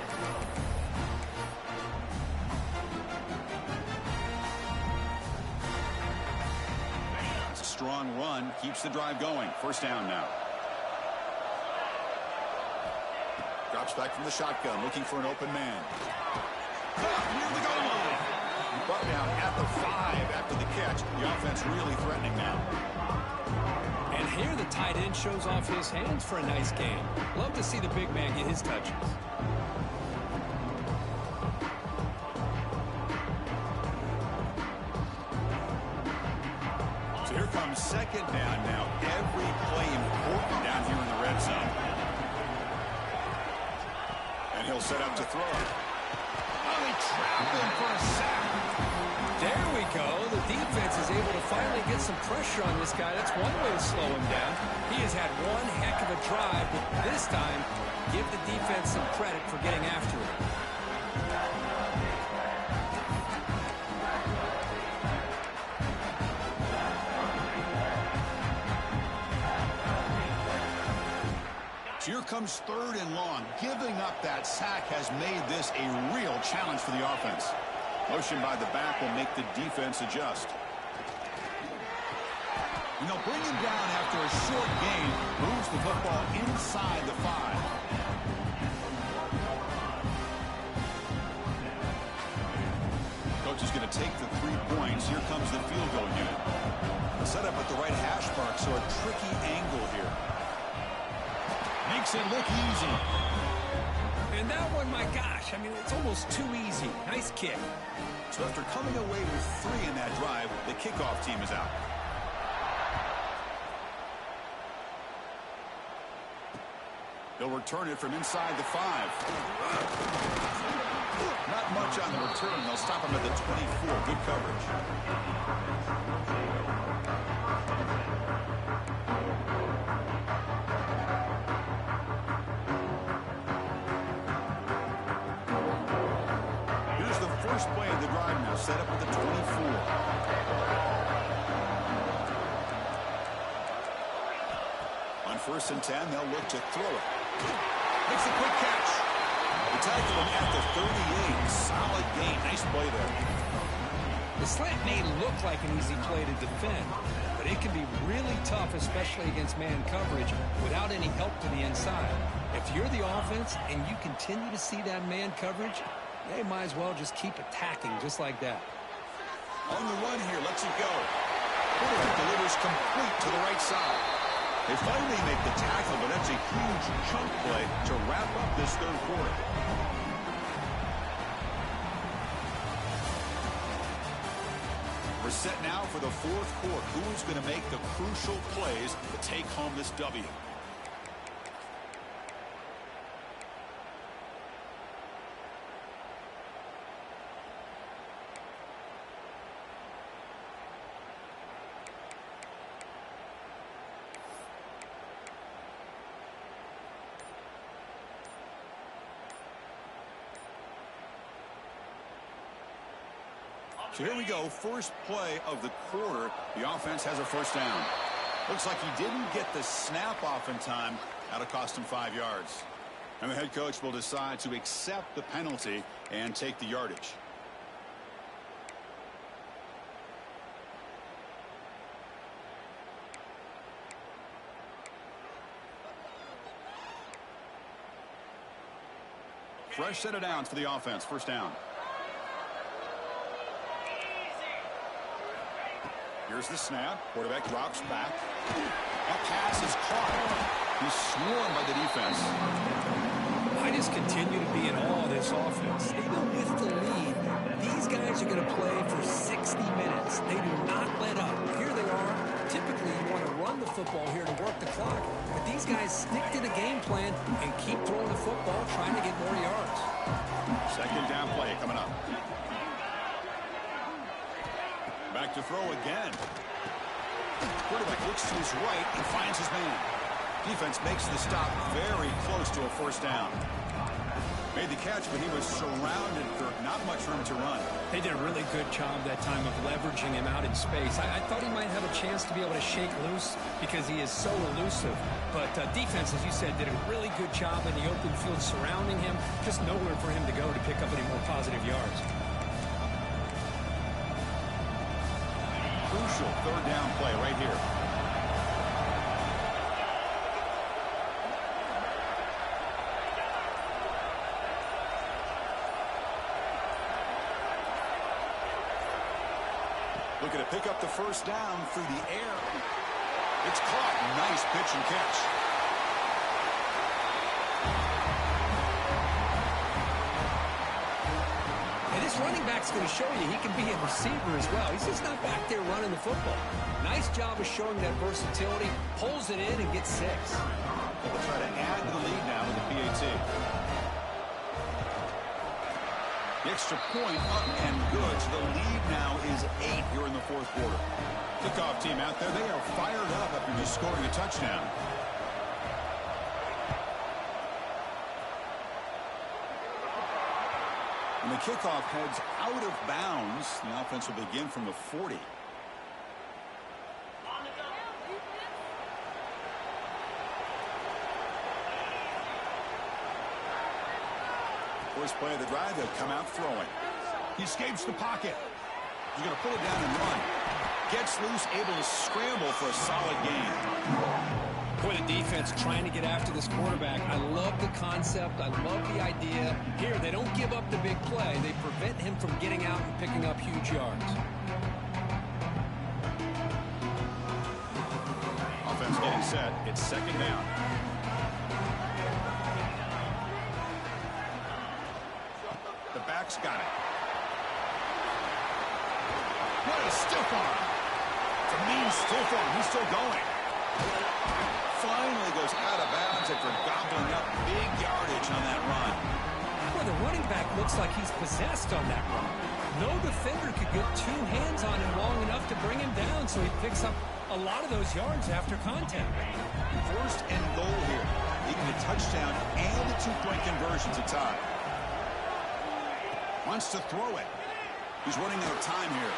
It's a strong run, keeps the drive going. First down now. Drops back from the shotgun, looking for an open man. Near the goal line. Brought down at the 5 after the catch. The offense really threatening now. And here the tight end shows off his hands for a nice game. Love to see the big man get his touches. So here comes second down now. Every play important down here in the red zone. And he'll set up to throw. Oh, they trap him for a sack. There we go. The defense is able to finally get some pressure on this guy. That's one way to slow him down. He has had one heck of a drive, but this time, give the defense some credit for getting after it. So here comes third and long. Giving up that sack has made this a real challenge for the offense. Motion by the back will make the defense adjust. And they'll bring him down after a short gain. Moves the football inside the 5. Coach is going to take the 3 points. Here comes the field goal unit. Set up at the right hash mark, so a tricky angle here. Makes it look easy. And that one, my gosh, I mean, it's almost too easy. Nice kick. So after coming away with 3 in that drive, the kickoff team is out. They'll return it from inside the 5. Not much on the return. They'll stop him at the 24. Good coverage. First play of the drive now, set up at the 24. On 1st and 10, they'll look to throw it. Makes a quick catch. They tackle him at the 38. Solid gain. Nice play there. The slant may look like an easy play to defend, but it can be really tough, especially against man coverage, without any help to the inside. If you're the offense and you continue to see that man coverage, they might as well just keep attacking just like that. On the run here, lets it go. Quarterback delivers complete to the right side. They finally make the tackle, but that's a huge chunk play to wrap up this third quarter. We're set now for the fourth quarter. Who's going to make the crucial plays to take home this W? So here we go, first play of the quarter. The offense has a first down. Looks like he didn't get the snap off in time. That'll cost him 5 yards. And the head coach will decide to accept the penalty and take the yardage. Fresh set of downs for the offense. First down. Here's the snap. Quarterback drops back. That pass is caught. He's swarmed by the defense. I just continue to be in awe of this offense. Even with the lead, these guys are going to play for 60 minutes. They do not let up. Here they are. Typically, you want to run the football here to work the clock. But these guys stick to the game plan and keep throwing the football, trying to get more yards. Second down play coming up. Back to throw again. Quarterback looks to his right and finds his man. Defense makes the stop very close to a first down. Made the catch, but he was surrounded for not much room to run. They did a really good job that time of leveraging him out in space. I thought he might have a chance to be able to shake loose because he is so elusive. But defense, as you said, did a really good job in the open field surrounding him. Just nowhere for him to go to pick up any more positive yards. Crucial third down play right here. Looking to pick up the first down through the air. It's caught. Nice pitch and catch. And this running back's going to show you he can be a receiver as well. He's just not back there running the football. Nice job of showing that versatility. Pulls it in and gets 6. They'll try to add to the lead now with the PAT. The extra point up and good. So the lead now is 8 here in the fourth quarter. Kickoff team out there. They are fired up after just scoring a touchdown. And the kickoff heads out of bounds. The offense will begin from the 40. First play of the drive, they'll come out throwing. He escapes the pocket. He's going to pull it down and run. Gets loose, able to scramble for a solid gain. Boy, the defense trying to get after this quarterback. I love the concept. I love the idea. Here, they don't give up the big play. They prevent him from getting out and picking up huge yards. Offense getting set. It's second down. The back's got it. What a stiff arm. It's a mean stiff arm. He's still going. Finally goes out of bounds after gobbling up big yardage on that run. Well, the running back looks like he's possessed on that run. No defender could get 2 hands on him long enough to bring him down, so he picks up a lot of those yards after contact. First and goal here. Equal a touchdown and a 2-point conversion to tie. Wants to throw it. He's running out of time here.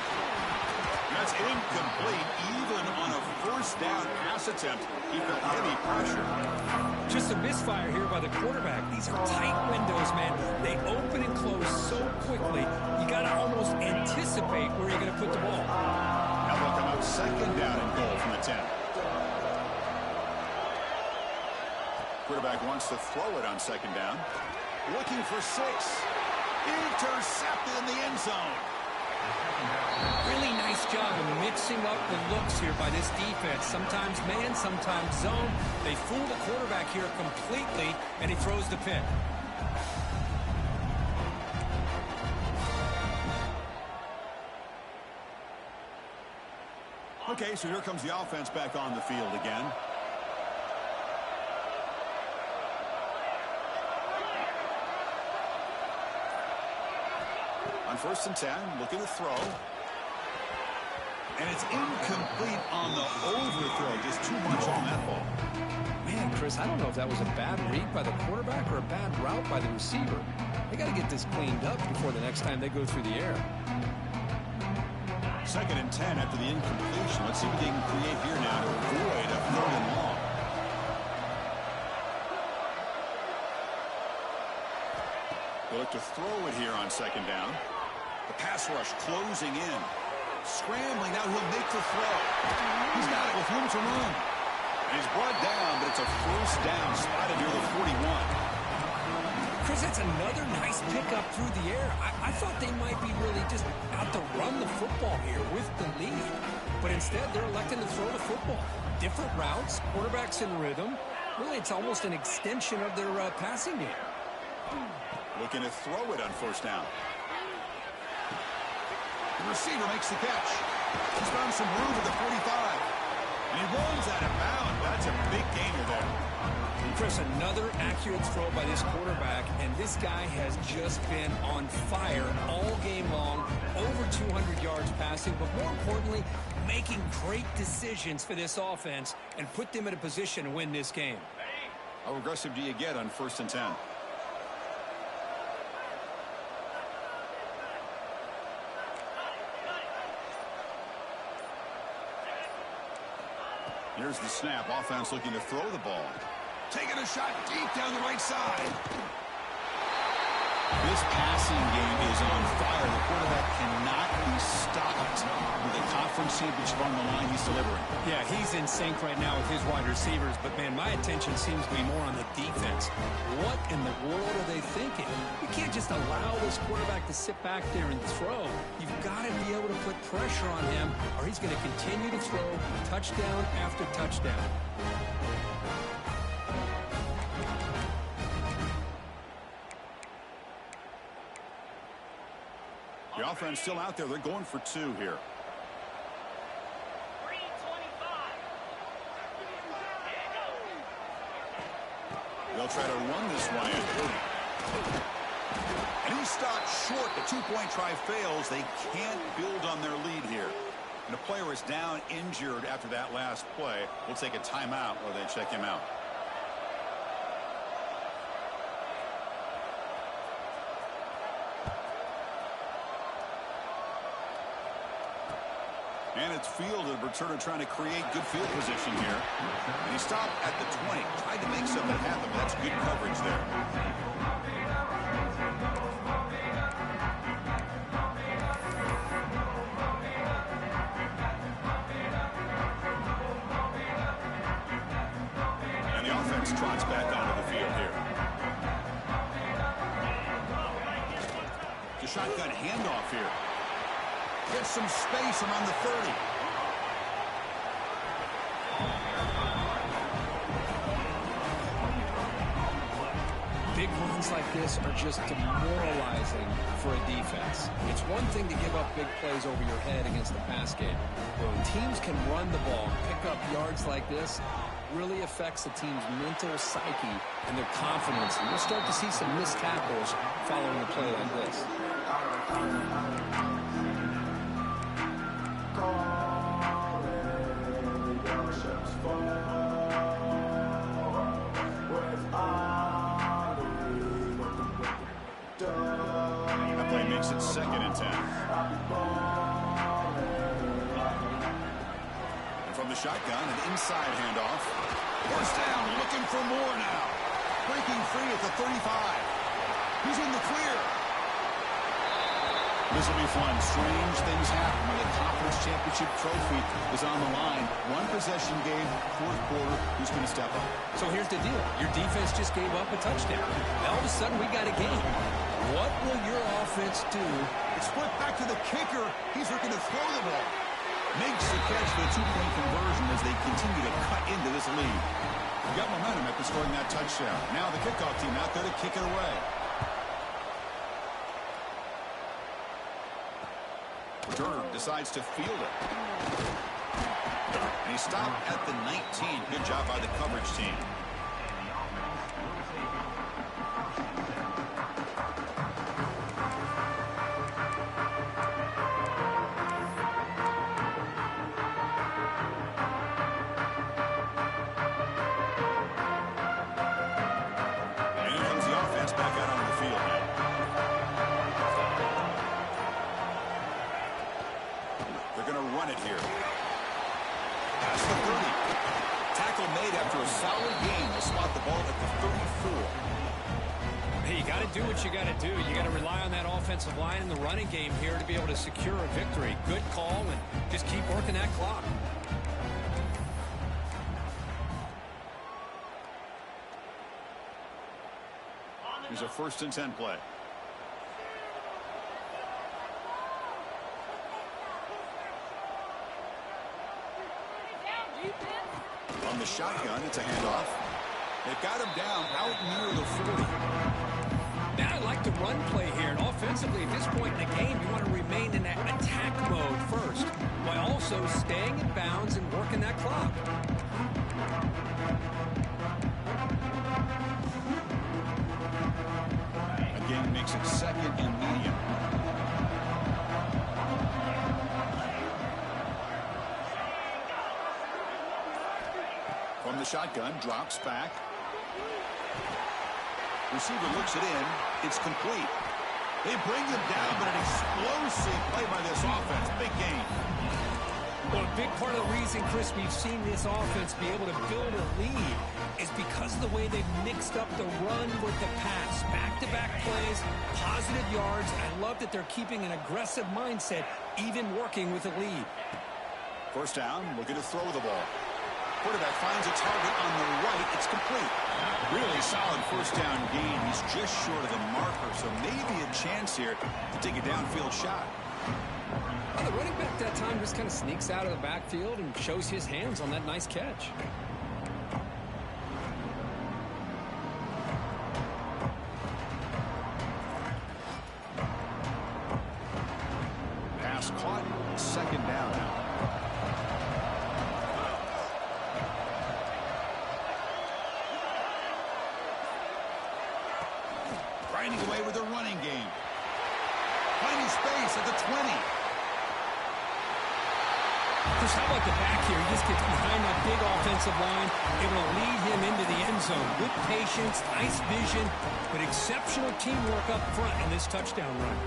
That's incomplete. Even on a first down pass attempt, he felt heavy pressure. Just a misfire here by the quarterback. These are tight windows, man. They open and close so quickly, you got to almost anticipate where you're going to put the ball. Now they'll come up second down and goal from the 10. Quarterback wants to throw it on second down. Looking for 6. Intercepted in the end zone. Really nice job of mixing up the looks here by this defense. Sometimes man, sometimes zone. They fool the quarterback here completely, and he throws the pick. Okay, so here comes the offense back on the field again. On 1st and 10, looking to throw. And it's incomplete on the overthrow. Just too much on that ball. Man, Chris, I don't know if that was a bad read by the quarterback or a bad route by the receiver. They got to get this cleaned up before the next time they go through the air. 2nd and 10 after the incompletion. Let's see what they can create here now to avoid a 3rd and long. They look to throw it here on 2nd down. The pass rush closing in. Scrambling, now he'll make the throw. He's got it with room to run. And he's brought down, but it's a 1st down, spotted near the 41. Chris, that's another nice pickup through the air. I thought they might be really just out to run the football here with the lead. But instead, they're electing to throw the football. Different routes, quarterbacks in rhythm. Really, it's almost an extension of their passing game. Looking to throw it on 1st down. The receiver makes the catch. He's found some room at the 45. And he runs out of bounds. That's a big gainer there. Chris, another accurate throw by this quarterback, and this guy has just been on fire all game long. Over 200 yards passing, but more importantly, making great decisions for this offense and put them in a position to win this game. How aggressive do you get on 1st and 10? Here's the snap. Offense looking to throw the ball. Taking a shot deep down the right side. This passing game is on fire. The quarterback cannot be stopped with a conference championship on the line he's delivering. Yeah, he's in sync right now with his wide receivers, but man, my attention seems to be more on the defense. What in the world are they thinking? You can't just allow this quarterback to sit back there and throw. You've got to be able to put pressure on him, or he's going to continue to throw touchdown after touchdown. The offense still out there. They're going for 2 here. They'll try to run this one in. And he's stopped short. The 2-point try fails. They can't build on their lead here. And the player is down injured after that last play. We'll take a timeout while they check him out. And it's fielded. Returner trying to create good field position here. And he stopped at the 20. Tried to make something happen, but that's good coverage there. And the offense trots back onto the field here. The shotgun handoff here. Gets some space around the 30. Big runs like this are just demoralizing for a defense. It's one thing to give up big plays over your head against the pass game. But when teams can run the ball, pick up yards like this, really affects the team's mental psyche and their confidence. And we'll start to see some missed tackles following a play like this. That play makes it 2nd and 10. And from the shotgun, an inside handoff. First down, looking for more now. Breaking free at the 35. He's in the clear. This will be fun. Strange things happen when the conference championship trophy is on the line. One possession game, fourth quarter. Who's going to step up? So here's the deal. Your defense just gave up a touchdown. Now all of a sudden we got a game. What will your offense do? It's flipped back to the kicker. He's looking to throw the ball. Makes the catch for the two-point conversion as they continue to cut into this lead. We got momentum after scoring that touchdown. Now the kickoff team out there to kick it away. Turner decides to field it. And he stopped at the 19. Good job by the coverage team. And here comes the offense back out on the field now. They're going to run it here. Past the 30. Tackle made after a solid gain. They'll spot the ball at the 34. Hey, you got to do what you got to do. You got to rely on that offensive line in the running game here to be able to secure a victory. Good call, and just keep working that clock. Here's a 1st and 10 play. On the shotgun, it's a handoff. They've got him down out near the 40. Now I like the run play here. And offensively, at this point in the game, you want to remain in that attack mode first, while also staying in bounds and working that clock. Again, makes it 2nd and medium. From the shotgun, drops back. Receiver looks it in. It's complete. They bring them down, but an explosive play by this offense. Big gain. Well, a big part of the reason, Chris, we've seen this offense be able to build a lead is because of the way they've mixed up the run with the pass. Back-to-back plays, positive yards. I love that they're keeping an aggressive mindset, even working with a lead. First down, looking to throw the ball. Quarterback finds a target on the right. It's complete. Really solid first down gain. He's just short of the marker, so maybe a chance here to take a downfield shot. Well, the running back that time just kind of sneaks out of the backfield and shows his hands on that nice catch. Pass caught. 2nd down now. Grinding away with a running game. Finding space at the 20. Chris, how about the back here? He just gets behind that big offensive line, able to lead him into the end zone. Good patience, nice vision, but exceptional teamwork up front on this touchdown run.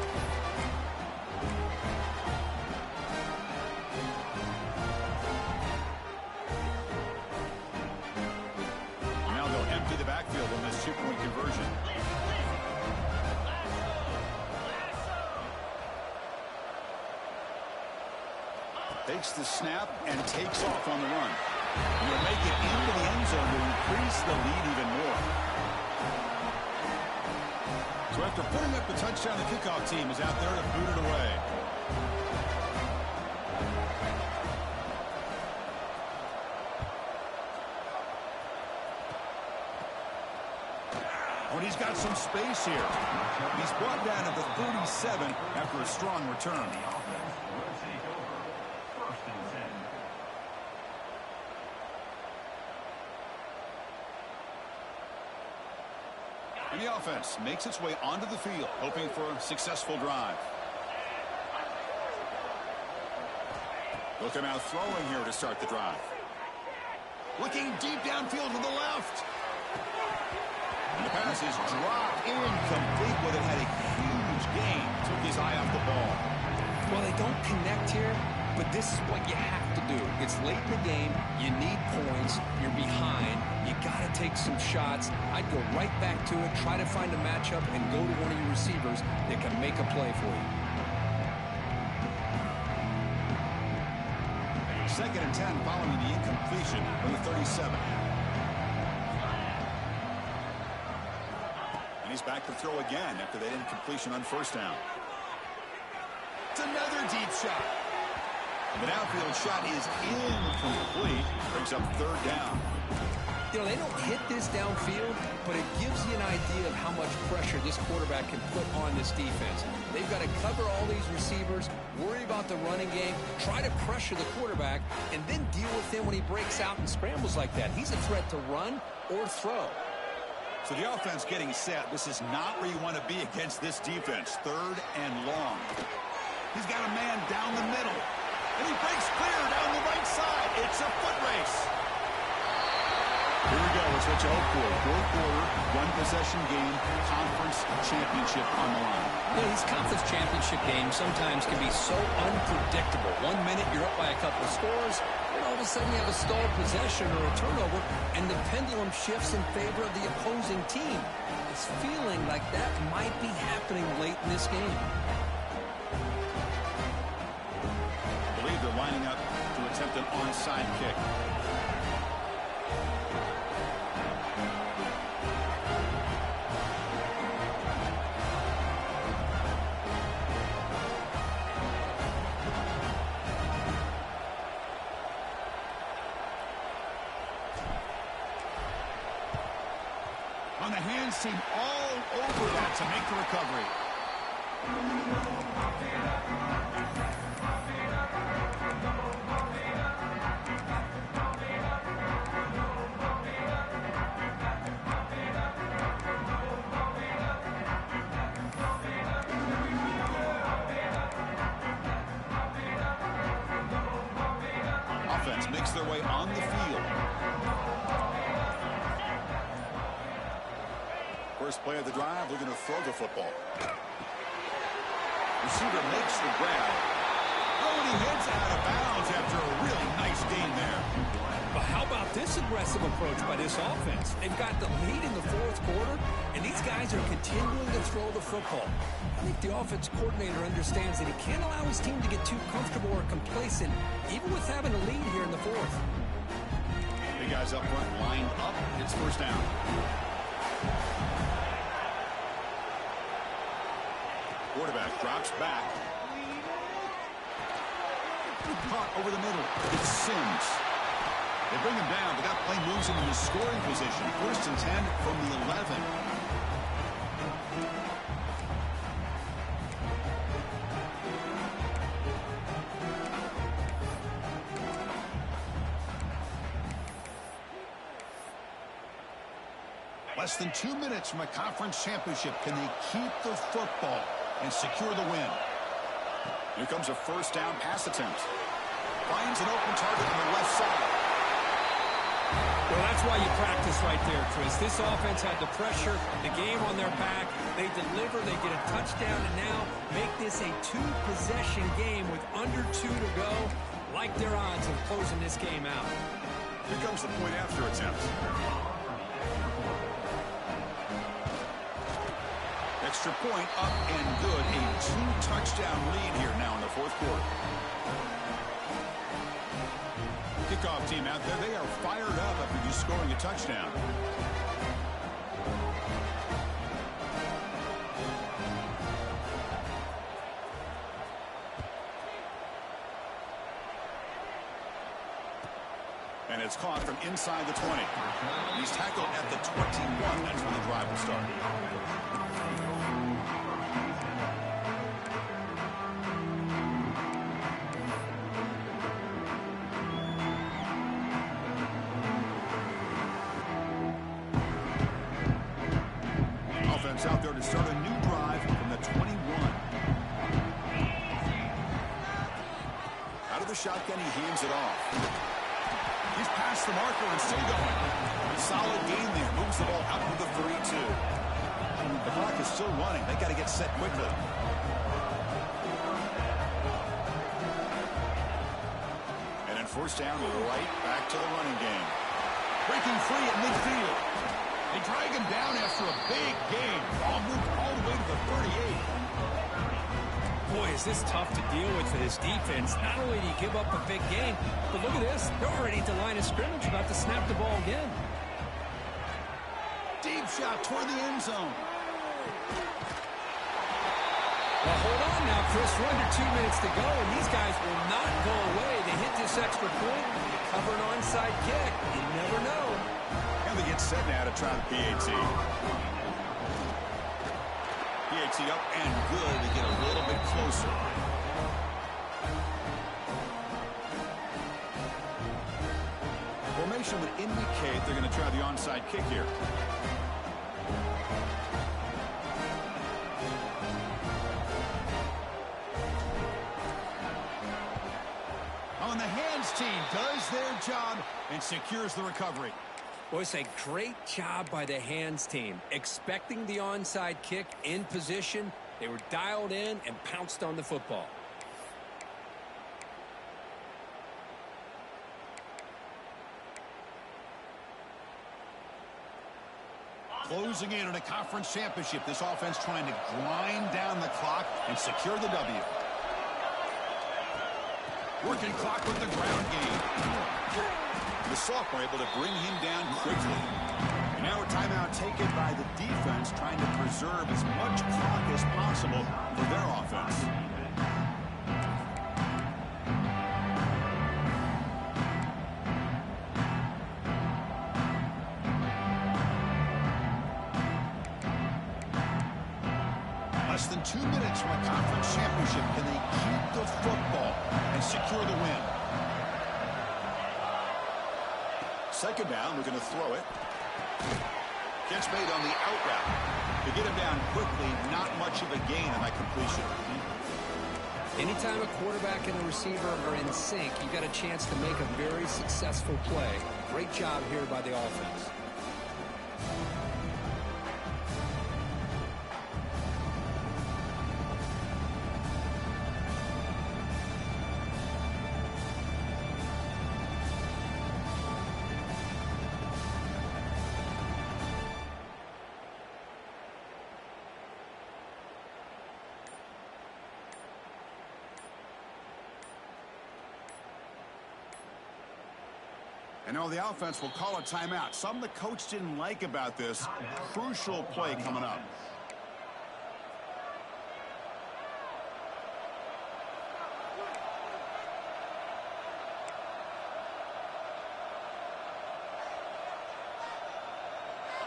Now they'll empty the backfield on this two-point conversion. Takes the snap and takes off on the run. He'll make it into the end zone to increase the lead even more. So after putting up the touchdown, the kickoff team is out there to boot it away. Oh, and he's got some space here. He's brought down at the 37 after a strong return. And the offense makes its way onto the field, hoping for a successful drive. They'll come out throwing here to start the drive. Looking deep downfield to the left. And the pass is dropped incomplete, but it had a huge gain. Took his eye off the ball. Well, they don't connect here, but this is what you have to do. It's late in the game. You need points. You're behind. You got to take some shots. I'd go right back to it, try to find a matchup, and go to one of your receivers that can make a play for you. 2nd and 10 following the incompletion from the 37. And he's back to throw again after that incompletion on 1st down. It's another deep shot. The downfield shot is incomplete. Brings up 3rd down. You know, they don't hit this downfield, but it gives you an idea of how much pressure this quarterback can put on this defense. They've got to cover all these receivers, worry about the running game, try to pressure the quarterback, and then deal with him when he breaks out and scrambles like that. He's a threat to run or throw. So the offense getting set. This is not where you want to be against this defense. 3rd and long. He's got a man down the middle. And he breaks clear down the right side. It's a foot race. Here we go. It's what you hope for. 4th quarter, 1-possession game, conference championship on the line. You know, these conference championship games sometimes can be so unpredictable. 1 minute you're up by a couple of scores, and all of a sudden you have a stalled possession or a turnover, and the pendulum shifts in favor of the opposing team. It's feeling like that might be happening late in this game. I believe they're lining up to attempt an onside kick. On the hands team all over that to make the recovery. Offense makes their way on the field. First play of the drive, they're going to throw the football. Receiver makes the grab. Oh, and he heads out of bounds after a really nice gain there. But how about this aggressive approach by this offense? They've got the lead in the 4th quarter, and these guys are continuing to throw the football. I think the offense coordinator understands that he can't allow his team to get too comfortable or complacent, even with having a lead here in the 4th. Big guys up front lined up. It's 1st down. Quarterback drops back. Caught over the middle. It's Sims. They bring him down. But that play moves him into scoring position. 1st and 10 from the 11. Less than 2 minutes from a conference championship. Can they keep the football and secure the win? Here comes a 1st down pass attempt. Finds an open target on the left side. Well, that's why you practice right there, Chris. This offense had the pressure, the game on their back. They deliver, they get a touchdown, and now make this a 2-possession game with under 2 to go. Like their odds of closing this game out. Here comes the point after attempt. Extra point up and good. A 2-touchdown lead here now in the 4th quarter. Kickoff team out there. They are fired up after just scoring a touchdown. And it's caught from inside the 20. He's tackled at the 21. That's when the drive will start. Offense out there to start a new drive from the 21. Out of the shotgun, he hands it off. He's past the marker and still going. Solid gain there. Moves the ball out to the 3-2. The clock is still running. They got to get set quickly. first down, right back to the running game. Breaking free at midfield. They drag him down after a big gain. Ball moved all the way to the 38. Boy, is this tough to deal with for this defense. Not only do you give up a big gain, but look at this. They're already at the line of scrimmage, about to snap the ball again. Deep shot toward the end zone. Well, hold on now, Chris. We're under 2 minutes to go, and these guys will not go away. They hit this extra point, cover an onside kick. You never know. And they get set now to try the PAT. PAT up and good to get a little bit closer. Formation would indicate they're going to try the onside kick here. On the hands team does their job and secures the recovery. Well, it's a great job by the hands team. Expecting the onside kick in position, they were dialed in and pounced on the football. Closing in on a conference championship, this offense trying to grind down the clock and secure the W. Working clock with the ground game. The sophomore able to bring him down quickly. And now a timeout taken by the defense, trying to preserve as much clock as possible for their offense. Less than 2 minutes from a conference championship. Can they keep the football and secure the win? Second down, we're going to throw it. Catch made on the out route. To get him down quickly, not much of a gain on that completion. Anytime a quarterback and a receiver are in sync, you got a chance to make a very successful play. Great job here by the offense. And now the offense will call a timeout. Something the coach didn't like about this. Crucial play coming up.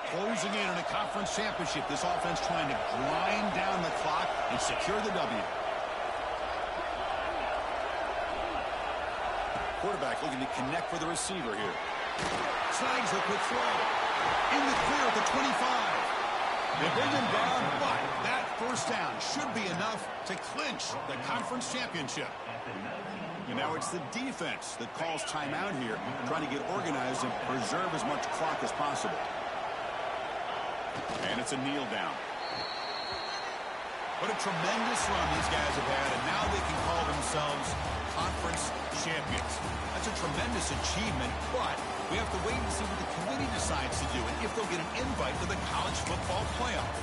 Closing in on a conference championship. This offense trying to grind down the clock and secure the W. Quarterback looking to connect with the receiver here. Snags a quick throw. In the clear at the 25. They bring him down, but that first down should be enough to clinch the conference championship. And now it's the defense that calls timeout here, trying to get organized and preserve as much clock as possible. And it's a kneel down. What a tremendous run these guys have had, and now they can call themselves conference champions. That's a tremendous achievement, but we have to wait and see what the committee decides to do and if they'll get an invite to the college football playoff.